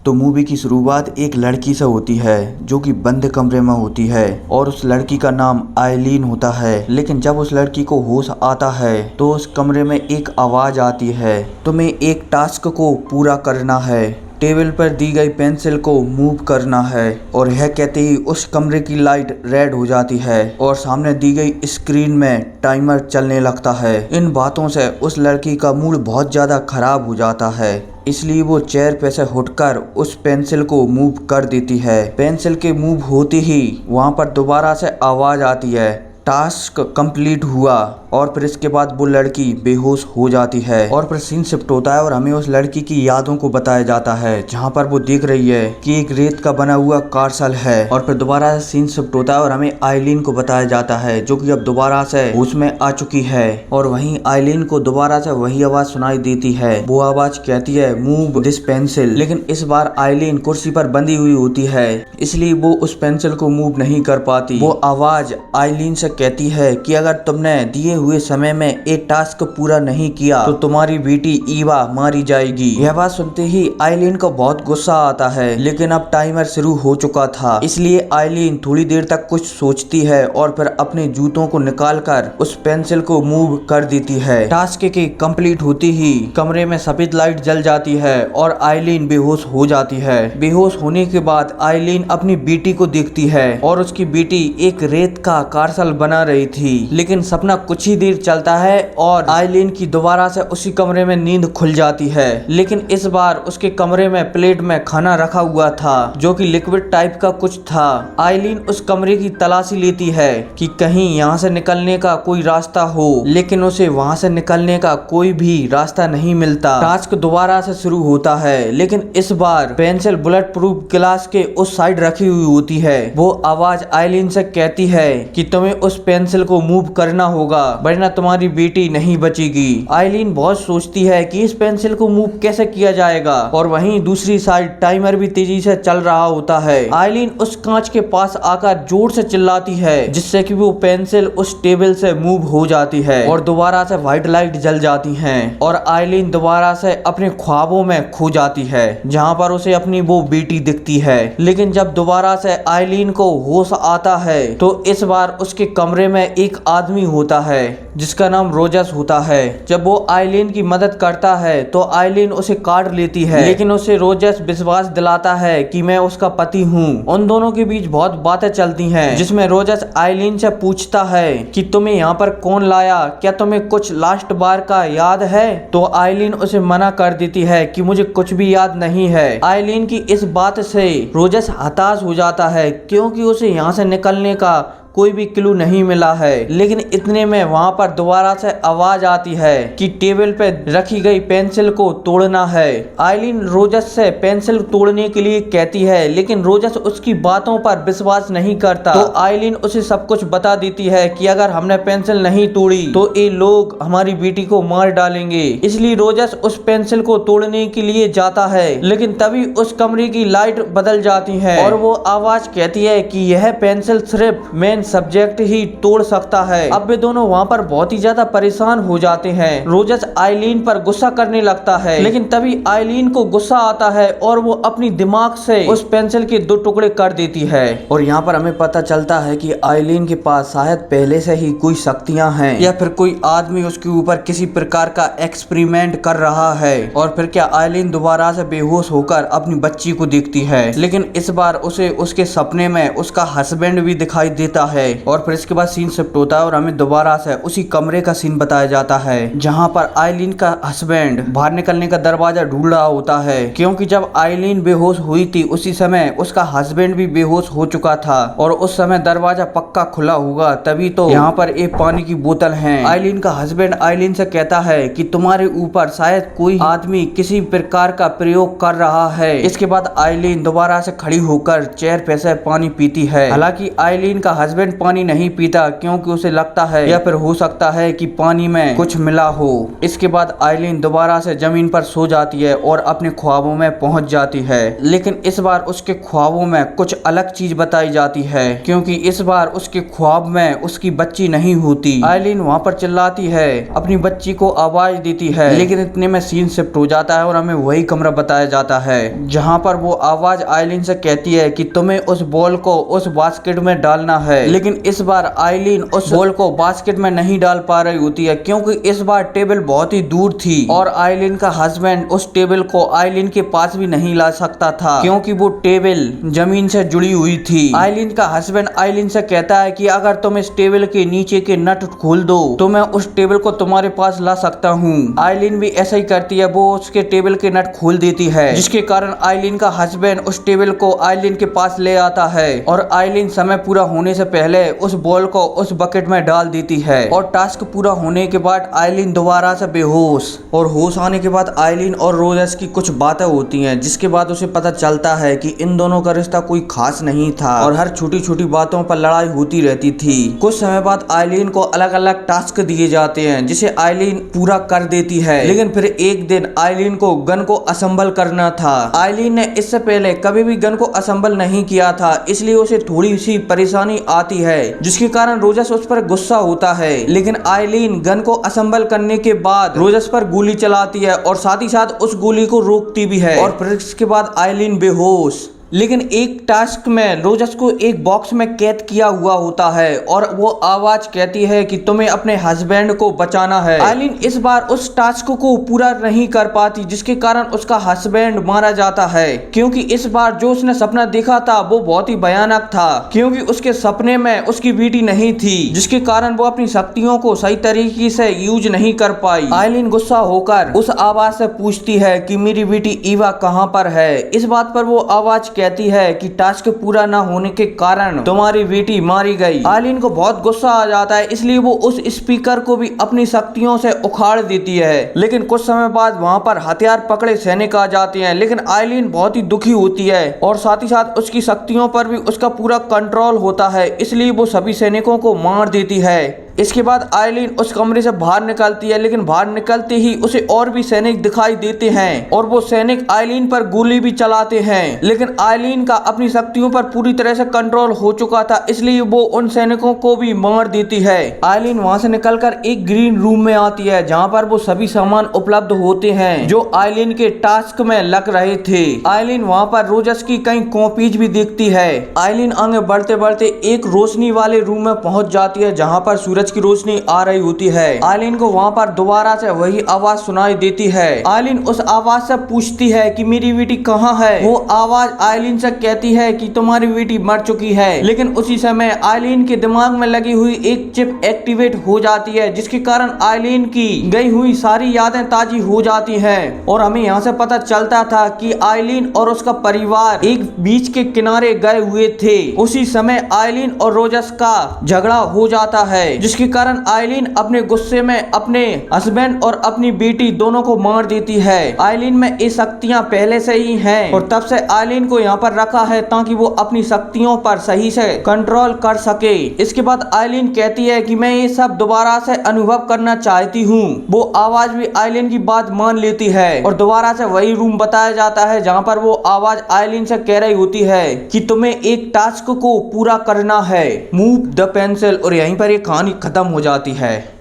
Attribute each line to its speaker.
Speaker 1: तो मूवी की शुरुआत एक लड़की से होती है जो कि बंद कमरे में होती है और उस लड़की का नाम आइलीन होता है। लेकिन जब उस लड़की को होश आता है तो उस कमरे में एक आवाज आती है, तुम्हें एक टास्क को पूरा करना है, टेबल पर दी गई पेंसिल को मूव करना है। और यह कहते ही उस कमरे की लाइट रेड हो जाती है और सामने दी गई स्क्रीन में टाइमर चलने लगता है। इन बातों से उस लड़की का मूड बहुत ज्यादा खराब हो जाता है, इसलिए वो चेयर पे से उठकर उस पेंसिल को मूव कर देती है। पेंसिल के मूव होते ही वहाँ पर दोबारा से आवाज आती है, टास्क कंप्लीट हुआ। और फिर इसके बाद वो लड़की बेहोश हो जाती है और फिर सीन शिफ्ट होता है और हमें उस लड़की की यादों को बताया जाता है, जहाँ पर वो देख रही है कि एक रेत का बना हुआ कार्सल है। और फिर दोबारा से सीन शिफ्ट होता है और हमें आइलीन को बताया जाता है जो कि अब दोबारा से होश में आ चुकी है। और वहीं आइलीन को दोबारा से वही आवाज सुनाई देती है। वो आवाज कहती है मूव दिस पेंसिल। लेकिन इस बार आइलीन कुर्सी पर बंधी हुई होती है, इसलिए वो उस पेंसिल को मूव नहीं कर पाती। वो आवाज आइलीन से कहती है कि अगर तुमने दिए हुए समय में एक टास्क पूरा नहीं किया तो तुम्हारी बेटी ईवा मारी जाएगी। यह बात सुनते ही आइलीन को बहुत गुस्सा आता है, लेकिन अब टाइमर शुरू हो चुका था, इसलिए आइलीन थोड़ी देर तक कुछ सोचती है और फिर अपने जूतों को निकालकर उस पेंसिल को मूव कर देती है। टास्क के कंप्लीट होते ही कमरे में सफेद लाइट जल जाती है और आइलीन बेहोश हो जाती है। बेहोश होने के बाद आइलीन अपनी बेटी को देखती है और उसकी बेटी एक रेत का कार्सल बना रही थी। लेकिन सपना कुछ ही देर चलता है और आइलीन की दोबारा से उसी कमरे में नींद खुल जाती है। लेकिन इस बार उसके कमरे में प्लेट में खाना रखा हुआ था जो कि लिक्विड टाइप का कुछ था। आइलीन उस कमरे की तलाशी लेती है कि कहीं यहाँ से निकलने का कोई रास्ता हो, लेकिन उसे वहाँ से निकलने का कोई भी रास्ता नहीं मिलता। टास्क दोबारा से शुरू होता है, लेकिन इस बार पेंसिल बुलेट प्रूफ गिलास के उस साइड रखी हुई होती है। वो आवाज आइलीन से कहती है कि तुम्हें उस पेंसिल को मूव करना होगा वरना तुम्हारी बेटी नहीं बचेगी। आइलीन बहुत सोचती है कि इस पेंसिल को मूव कैसे किया जाएगा और वहीं दूसरी साइड टाइमर भी तेजी से चल रहा होता है। आइलीन उस कांच के पास आकर जोर से चिल्लाती है जिससे कि वो पेंसिल उस टेबल से मूव हो जाती है और दोबारा से व्हाइट लाइट जल जाती है और आइलीन दोबारा से अपने ख्वाबों में खो जाती है, जहाँ पर उसे अपनी वो बेटी दिखती है। लेकिन जब दोबारा से आइलीन को होश आता है तो इस बार उसके कमरे में एक आदमी होता है जिसका नाम रोजस होता है। जब वो आइलीन की मदद करता है तो आइलीन उसे काट लेती है, लेकिन उसे रोजस विश्वास दिलाता है कि मैं उसका पति हूँ। उन दोनों के बीच बहुत बातें चलती हैं, जिसमें रोजस आइलीन से पूछता है कि तुम्हें यहाँ पर कौन लाया, क्या तुम्हें कुछ लास्ट बार का याद है? तो आइलीन उसे मना कर देती है कि मुझे कुछ भी याद नहीं है। आइलीन की इस बात से रोजस हताश हो जाता है क्योंकि उसे यहाँ से निकलने का कोई भी क्लू नहीं मिला है। लेकिन इतने में वहां पर दोबारा से आवाज आती है कि टेबल पे रखी गई पेंसिल को तोड़ना है। आइलीन रोजस से पेंसिल तोड़ने के लिए कहती है, लेकिन रोजस उसकी बातों पर विश्वास नहीं करता। तो आइलीन उसे सब कुछ बता देती है कि अगर हमने पेंसिल नहीं तोड़ी तो ये लोग हमारी बेटी को मार डालेंगे। इसलिए रोजस उस पेंसिल को तोड़ने के लिए जाता है, लेकिन तभी उस कमरे की लाइट बदल जाती है और वो आवाज कहती है कि यह पेंसिल सिर्फ मेन सब्जेक्ट ही तोड़ सकता है। अब वे दोनों वहाँ पर बहुत ही ज्यादा परेशान हो जाते हैं। रोजस आइलीन पर गुस्सा करने लगता है, लेकिन तभी आइलीन को गुस्सा आता है और वो अपनी दिमाग से उस पेंसिल के 2 टुकड़े कर देती है। और यहाँ पर हमें पता चलता है कि आइलीन के पास शायद पहले से ही कोई शक्तियाँ हैं या फिर कोई आदमी उसके ऊपर किसी प्रकार का एक्सपेरिमेंट कर रहा है। और फिर क्या आइलीन दोबारा से बेहोश होकर अपनी बच्ची को देखती है, लेकिन इस बार उसे उसके सपने में उसका हस्बैंड भी दिखाई देता है। और फिर इसके बाद सीन शिफ्ट होता है और हमें दोबारा से उसी कमरे का सीन बताया जाता है, जहां पर आइलीन का हस्बैंड बाहर निकलने का दरवाजा ढूंढ रहा होता है, क्योंकि जब आइलीन बेहोश हुई थी उसी समय उसका हस्बैंड भी बेहोश हो चुका था और उस समय दरवाजा पक्का खुला होगा। तभी तो यहाँ पर एक पानी की बोतल है। आइलीन का हस्बैंड आइलीन से कहता है कि तुम्हारे ऊपर शायद कोई आदमी किसी प्रकार का प्रयोग कर रहा है। इसके बाद आइलीन दोबारा से खड़ी होकर चेयर पे से पानी पीती है। हालांकि आइलीन का हस्बैंड हस्बैंड पानी नहीं पीता क्योंकि उसे लगता है या फिर हो सकता है कि पानी में कुछ मिला हो। इसके बाद आइलीन दोबारा से जमीन पर सो जाती है और अपने ख्वाबों में पहुंच जाती है, लेकिन इस बार उसके ख्वाबों में कुछ अलग चीज बताई जाती है क्योंकि इस बार उसके ख्वाब में उसकी बच्ची नहीं होती। आइलीन वहां पर चिल्लाती है, अपनी बच्ची को आवाज देती है, लेकिन इतने में सीन शिफ्ट हो जाता है और हमें वही कमरा बताया जाता है जहां पर वो आवाज आइलीन से कहती है कि तुम्हें उस बॉल को उस बास्केट में डालना है। लेकिन इस बार आइलीन उस बॉल को बास्केट में नहीं डाल पा रही होती है क्योंकि इस बार टेबल बहुत ही दूर थी और आइलीन का हस्बैंड उस टेबल को आइलीन के पास भी नहीं ला सकता था क्योंकि वो टेबल जमीन से जुड़ी हुई थी। आइलीन का हस्बैंड आइलीन से कहता है कि अगर तुम इस टेबल के नीचे के नट खोल दो तो मैं उस टेबल को तुम्हारे पास ला सकता हूँ। आइलीन भी ऐसा ही करती है, वो उसके टेबल के नट खोल देती है जिसके कारण आइलीन का हस्बैंड उस टेबल को आइलीन के पास ले आता है और आइलीन समय पूरा होने से पहले उस बॉल को उस बकेट में डाल देती है और टास्क पूरा होने के बाद आइलीन दोबारा से बेहोश और होश आने के बाद आइलीन और रोजर्स की कुछ बातें होती हैं जिसके बाद उसे पता चलता है कि इन दोनों का रिश्ता कोई खास नहीं था और हर छोटी छोटी बातों पर लड़ाई होती रहती थी। कुछ समय बाद आइलीन को अलग अलग टास्क दिए जाते हैं जिसे आइलीन पूरा कर देती है, लेकिन फिर एक दिन आइलीन को गन को असेंबल करना था। आइलीन ने इससे पहले कभी भी गन को असेंबल नहीं किया था, इसलिए उसे थोड़ी सी परेशानी आती है जिसके कारण रोजर्स उस पर गुस्सा होता है। लेकिन आइलीन गन को असेंबल करने के बाद रोजर्स पर गोली चलाती है और साथ ही साथ उस गोली को रोकती भी है और फिर इसके बाद आइलीन बेहोश। लेकिन एक टास्क में रोजर्स को एक बॉक्स में कैद किया हुआ होता है और वो आवाज कहती है कि तुम्हें अपने हस्बैंड को बचाना है। आइलीन इस बार उस टास्क को पूरा नहीं कर पाती जिसके कारण उसका हस्बैंड मारा जाता है क्योंकि इस बार जो उसने सपना देखा था वो बहुत ही भयानक था क्योंकि उसके सपने में उसकी बेटी नहीं थी जिसके कारण वो अपनी शक्तियों को सही तरीके से यूज नहीं कर पाई। आइलीन गुस्सा होकर उस आवाज से पूछती है कि मेरी बेटी ईवा कहाँ पर है। इस बात पर वो आवाज कहती है कि टास्क पूरा ना होने के कारण तुम्हारी बेटी मारी गई। आइलीन को बहुत गुस्सा आ जाता है, इसलिए वो उस स्पीकर को भी अपनी शक्तियों से उखाड़ देती है। लेकिन कुछ समय बाद वहां पर हथियार पकड़े सैनिक आ जाते हैं, लेकिन आइलीन बहुत ही दुखी होती है और साथ ही साथ उसकी शक्तियों पर भी उसका पूरा कंट्रोल होता है, इसलिए वो सभी सैनिकों को मार देती है। इसके बाद आइलीन उस कमरे से बाहर निकलती है, लेकिन बाहर निकलते ही उसे और भी सैनिक दिखाई देते हैं और वो सैनिक आइलीन पर गोली भी चलाते हैं। लेकिन आइलीन का अपनी शक्तियों पर पूरी तरह से कंट्रोल हो चुका था, इसलिए वो उन सैनिकों को भी मार देती है। आइलीन वहां से निकलकर एक ग्रीन रूम में आती है जहां पर वो सभी सामान उपलब्ध होते हैं जो आइलीन के टास्क में लग रहे थे। आइलीन वहां पर रोजर्स की कई कॉपीज भी देखती है। आइलीन आगे बढ़ते बढ़ते एक रोशनी वाले रूम में पहुंच जाती है जहां पर सूरज की रोशनी आ रही होती है। आइलीन को वहां पर दोबारा से वही आवाज सुनाई देती है। आइलीन उस आवाज से पूछती है कि मेरी बेटी कहाँ है। वो आवाज आइलीन से कहती है कि तुम्हारी बेटी मर चुकी है। लेकिन उसी समय आइलीन के दिमाग में लगी हुई एक चिप एक्टिवेट हो जाती है जिसके कारण आइलीन की गई हुई सारी यादें ताजी हो जाती हैं और हमें यहाँ से पता चलता था कि आइलीन और उसका परिवार एक बीच के किनारे गए हुए थे। उसी समय आइलीन और रोजर्स का झगड़ा हो जाता है जिसके कारण आइलीन अपने गुस्से में अपने हस्बैंड और अपनी बेटी दोनों को मार देती है। आइलीन में ये शक्तियां पहले से ही हैं और तब से आइलीन को यहाँ पर रखा है ताकि वो अपनी शक्तियों पर सही से कंट्रोल कर सके। इसके बाद आइलीन कहती है कि मैं ये सब दोबारा से अनुभव करना चाहती हूँ। वो आवाज भी आइलीन की बात मान लेती है और दोबारा से वही रूम बताया जाता है जहाँ पर वो आवाज आइलीन से कह रही होती है कि तुम्हें एक टास्क को पूरा करना है, मूव द पेंसिल। और यहीं पर ये कहानी खत्म हो जाती है।